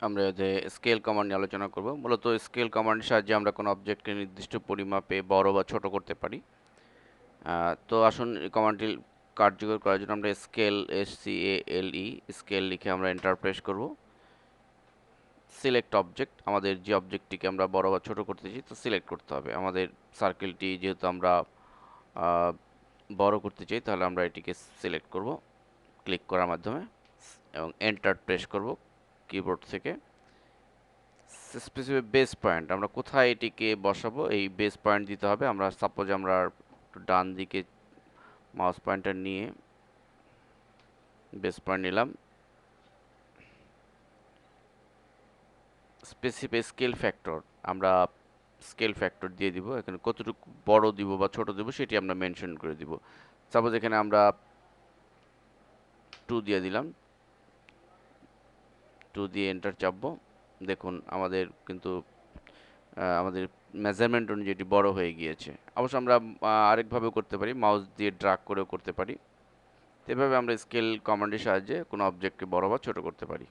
আমরা যে scale command নিয়ে আলোচনা করব। মূলত স্কেল কমান্ডের সাহায্যে আমরা কোনো অবজেক্টকে নির্দিষ্ট পরিমাপে বড় বা ছোট করতে পারি। তো আসুন এই কমান্ডটি কার্যকর করার জন্য আমরা স্কেল লিখে আমরা এন্টার প্রেস করব। সিলেক্ট অবজেক্ট, আমাদের যে অবজেক্টটিকে আমরা বড় বা ছোট করতে চাই তো সিলেক্ট করতে হবে। আমাদের সার্কেলটি যেহেতু আমরা বড় করতে চাই তাহলে আমরা এটিকে সিলেক্ট করব ক্লিক করার মাধ্যমে এবং এন্টার প্রেস করব কিবোর্ড থেকে। স্পেসিফিক বেস পয়েন্ট, আমরা কোথায় এটিকে বসাবো এই বেস পয়েন্ট দিতে হবে। আমরা সাপোজ আমরা ডান দিকে মাউস পয়েন্টার নিয়ে বেস পয়েন্ট নিলাম। স্পেসিফিক স্কেল ফ্যাক্টর, আমরা স্কেল ফ্যাক্টর দিয়ে দিব। এখানে কতটুকু বড় দিব বা ছোট দিব সেটি আমরা মেনশন করে দিব। সাপোজ এখানে আমরা 2 দিয়ে দিলাম, 2 দিয়ে এন্টার চাপবো। দেখুন আমাদের কিন্তু আমাদের মেজারমেন্ট অনুযায়ী এটি বড় হয়ে গিয়েছে। অবশ্য আমরা আরেকভাবেও করতে পারি, মাউস দিয়ে ড্র্যাগ করেও করতে পারি। এভাবে আমরা স্কেল কমান্ডের সাহায্যে কোনো অবজেক্টকে বড় বা ছোট করতে পারি।